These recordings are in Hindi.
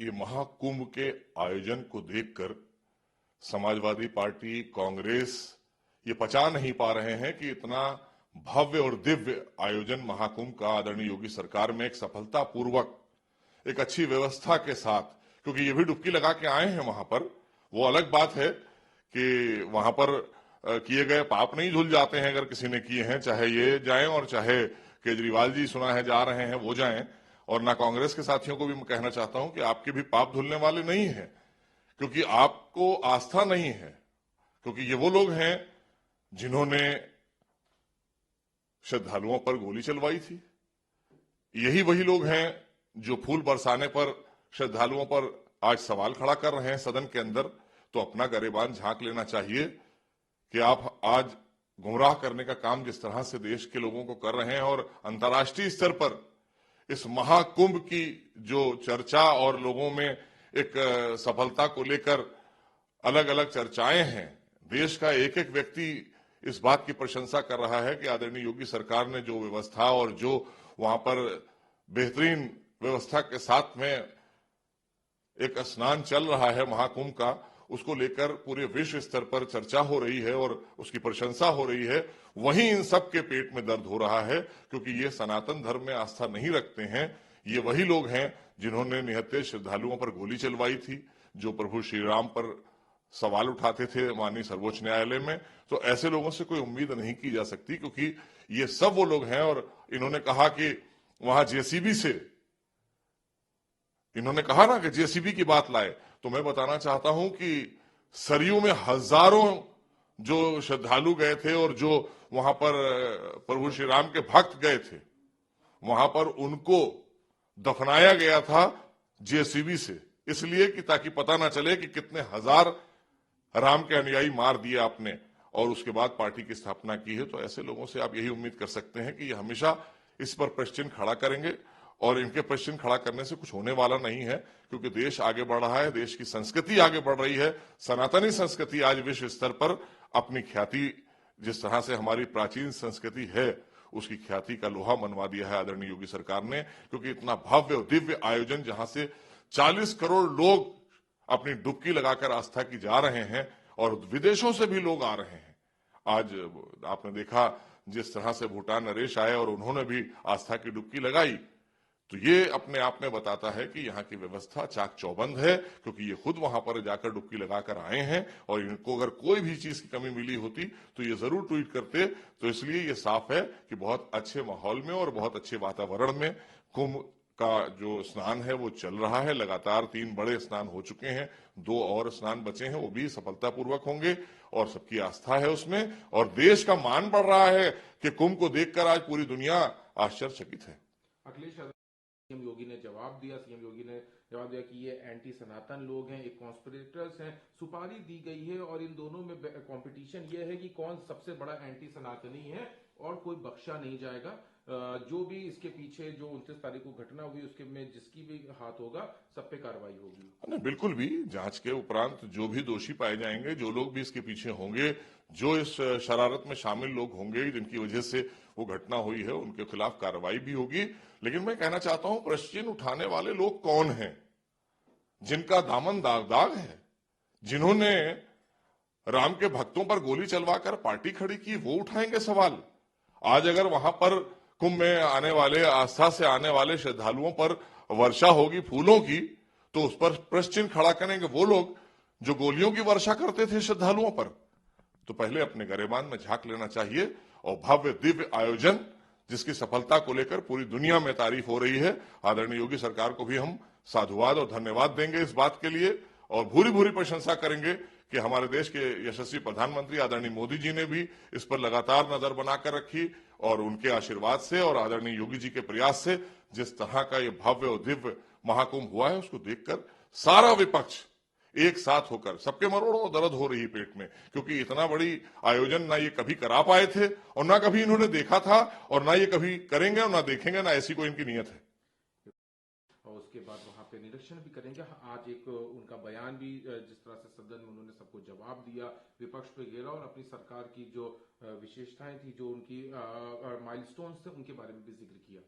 ये महाकुंभ के आयोजन को देखकर समाजवादी पार्टी, कांग्रेस ये पचा नहीं पा रहे हैं कि इतना भव्य और दिव्य आयोजन महाकुंभ का आदरणीय योगी सरकार में एक सफलतापूर्वक, एक अच्छी व्यवस्था के साथ, क्योंकि ये भी डुबकी लगा के आए हैं वहां पर। वो अलग बात है कि वहां पर किए गए पाप नहीं धुल जाते हैं अगर किसी ने किए हैं, चाहे ये जाएं और चाहे केजरीवाल जी सुना है जा रहे हैं वो जाएं। और ना कांग्रेस के साथियों को भी मैं कहना चाहता हूं कि आपके भी पाप धुलने वाले नहीं है, क्योंकि आपको आस्था नहीं है। क्योंकि ये वो लोग हैं जिन्होंने श्रद्धालुओं पर गोली चलवाई थी, यही वही लोग हैं जो फूल बरसाने पर श्रद्धालुओं पर आज सवाल खड़ा कर रहे हैं सदन के अंदर। तो अपना गरेबान झांक लेना चाहिए कि आप आज गुमराह करने का काम जिस तरह से देश के लोगों को कर रहे हैं, और अंतर्राष्ट्रीय स्तर पर इस महाकुंभ की जो चर्चा और लोगों में एक सफलता को लेकर अलग अलग चर्चाएं हैं, देश का एक एक व्यक्ति इस बात की प्रशंसा कर रहा है कि आदरणीय योगी सरकार ने जो व्यवस्था और जो वहां पर बेहतरीन व्यवस्था के साथ में एक स्नान चल रहा है महाकुंभ का, उसको लेकर पूरे विश्व स्तर पर चर्चा हो रही है और उसकी प्रशंसा हो रही है। वहीं इन सब के पेट में दर्द हो रहा है, क्योंकि ये सनातन धर्म में आस्था नहीं रखते हैं। ये वही लोग हैं जिन्होंने निहत्थे श्रद्धालुओं पर गोली चलवाई थी, जो प्रभु श्री राम पर सवाल उठाते थे माननीय सर्वोच्च न्यायालय में। तो ऐसे लोगों से कोई उम्मीद नहीं की जा सकती, क्योंकि ये सब वो लोग हैं। और इन्होंने कहा कि वहां जेसीबी से, इन्होंने कहा ना कि जेसीबी की बात लाए, तो मैं बताना चाहता हूं कि सरयू में हजारों जो श्रद्धालु गए थे और जो वहां पर प्रभु श्री राम के भक्त गए थे, वहां पर उनको दफनाया गया था जेसीबी से, इसलिए कि ताकि पता ना चले कि कितने हजार राम के अनुयायी मार दिए आपने और उसके बाद पार्टी की स्थापना की है। तो ऐसे लोगों से आप यही उम्मीद कर सकते हैं कि ये हमेशा इस पर प्रश्न खड़ा करेंगे, और इनके प्रश्न खड़ा करने से कुछ होने वाला नहीं है, क्योंकि देश आगे बढ़ रहा है, देश की संस्कृति आगे बढ़ रही है। सनातनी संस्कृति आज विश्व स्तर पर अपनी ख्याति, जिस तरह से हमारी प्राचीन संस्कृति है, उसकी ख्याति का लोहा मनवा दिया है आदरणीय योगी सरकार ने। क्योंकि इतना भव्य और दिव्य आयोजन, जहां से 40 करोड़ लोग अपनी डुबकी लगाकर आस्था की जा रहे हैं और विदेशों से भी लोग आ रहे हैं। आज आपने देखा जिस तरह से भूटान नरेश आए और उन्होंने भी आस्था की डुबकी लगाई, तो ये अपने आप में बताता है कि यहाँ की व्यवस्था चाक चौबंद है, क्योंकि ये खुद वहां पर जाकर डुबकी लगाकर आए हैं। और इनको अगर कोई भी चीज की कमी मिली होती तो ये जरूर ट्वीट करते। तो इसलिए ये साफ है कि बहुत अच्छे माहौल में और बहुत अच्छे वातावरण में कुंभ का जो स्नान है वो चल रहा है। लगातार 3 बड़े स्नान हो चुके हैं, 2 और स्नान बचे हैं, वो भी सफलतापूर्वक होंगे और सबकी आस्था है उसमें। और देश का मान बढ़ रहा है कि कुंभ को देखकर आज पूरी दुनिया आश्चर्यचकित है। अखिलेश, सीएम योगी ने जवाब दिया, कि ये एंटी सनातन लोग हैं, एक कॉन्स्पिरेटर्स हैं, सुपारी दी गई है और इन दोनों में कंपटीशन ये है कि कौन सबसे बड़ा एंटी सनातनी है और कोई बख्शा नहीं जाएगा। जो भी इसके पीछे जो 29 तारीख को घटना हुई उसके में जिसकी भी हाथ होगा सब पे कार्रवाई होगी। नहीं, बिल्कुल भी जांच के उपरांत जो भी दोषी पाए जाएंगे, जो लोग भी इसके पीछे होंगे, जो इस शरारत में शामिल लोग होंगे जिनकी वजह से वो घटना हुई है, उनके खिलाफ कार्रवाई भी होगी। लेकिन मैं कहना चाहता हूं, प्रश्न उठाने वाले लोग कौन हैं? जिनका दामन दाग दाग है, जिन्होंने राम के भक्तों पर गोली चलवाकर पार्टी खड़ी की, वो उठाएंगे सवाल। आज अगर वहां पर कुंभ में आने वाले, आस्था से आने वाले श्रद्धालुओं पर वर्षा होगी फूलों की, तो उस पर प्रश्न चिन्ह खड़ा करेंगे वो लोग जो गोलियों की वर्षा करते थे श्रद्धालुओं पर। तो पहले अपने गरेबान में झांक लेना चाहिए। और भव्य दिव्य आयोजन जिसकी सफलता को लेकर पूरी दुनिया में तारीफ हो रही है, आदरणीय योगी सरकार को भी हम साधुवाद और धन्यवाद देंगे इस बात के लिए, और भूरी भूरी प्रशंसा करेंगे कि हमारे देश के यशस्वी प्रधानमंत्री आदरणीय मोदी जी ने भी इस पर लगातार नजर बनाकर रखी, और उनके आशीर्वाद से और आदरणीय योगी जी के प्रयास से जिस तरह का ये भव्य और दिव्य महाकुंभ हुआ है, उसको देखकर सारा विपक्ष एक साथ होकर, सबके मरोड़ों दर्द हो रही पेट में, क्योंकि इतना बड़ी आयोजन ना ये कभी करा पाए थे और ना कभी इन्होंने देखा था, और ना ये कभी करेंगे और ना देखेंगे, ना ऐसी कोई इनकी नीयत है। और उसके बाद वहां पे निरीक्षण भी करेंगे। आज एक उनका बयान भी, जिस तरह से सदन में उन्होंने सबको जवाब दिया, विपक्ष पे घेरा और अपनी सरकार की जो विशेषताएं थी, जो उनकी माइलस्टोन्स थे, उनके बारे में भी जिक्र किया।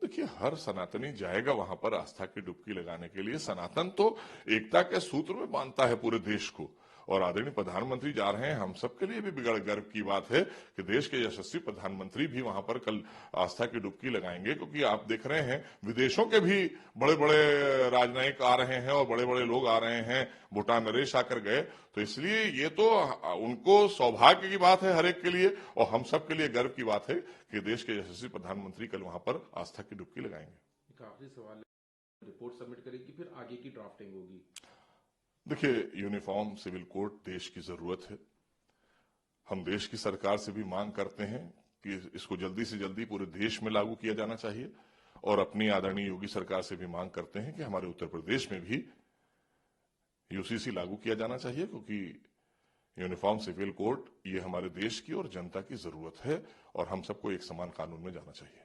देखिए, हर सनातनी जाएगा वहां पर आस्था की डुबकी लगाने के लिए। सनातन तो एकता के सूत्र में बांधता है पूरे देश को, और आदरणीय प्रधानमंत्री जा रहे हैं। हम सबके लिए भी बिगड़ गर्व की बात है कि देश के यशस्वी प्रधानमंत्री भी वहां पर कल आस्था की डुबकी लगाएंगे, क्योंकि आप देख रहे हैं विदेशों के भी बड़े बड़े राजनयिक आ रहे हैं और बड़े बड़े लोग आ रहे हैं। भूटान नरेश आकर गए, तो इसलिए ये तो उनको सौभाग्य की बात है हर एक के लिए, और हम सब के लिए गर्व की बात है कि देश के यशस्वी प्रधानमंत्री कल वहां पर आस्था की डुबकी लगाएंगे। एक आखिरी सवाल है, रिपोर्ट सबमिट करेगी फिर आगे की ड्राफ्टिंग होगी? देखिए, यूनिफॉर्म सिविल कोड देश की जरूरत है। हम देश की सरकार से भी मांग करते हैं कि इसको जल्दी से जल्दी पूरे देश में लागू किया जाना चाहिए, और अपनी आदरणीय योगी सरकार से भी मांग करते हैं कि हमारे उत्तर प्रदेश में भी यूसीसी लागू किया जाना चाहिए, क्योंकि यूनिफॉर्म सिविल कोड ये हमारे देश की और जनता की जरूरत है, और हम सबको एक समान कानून में जाना चाहिए।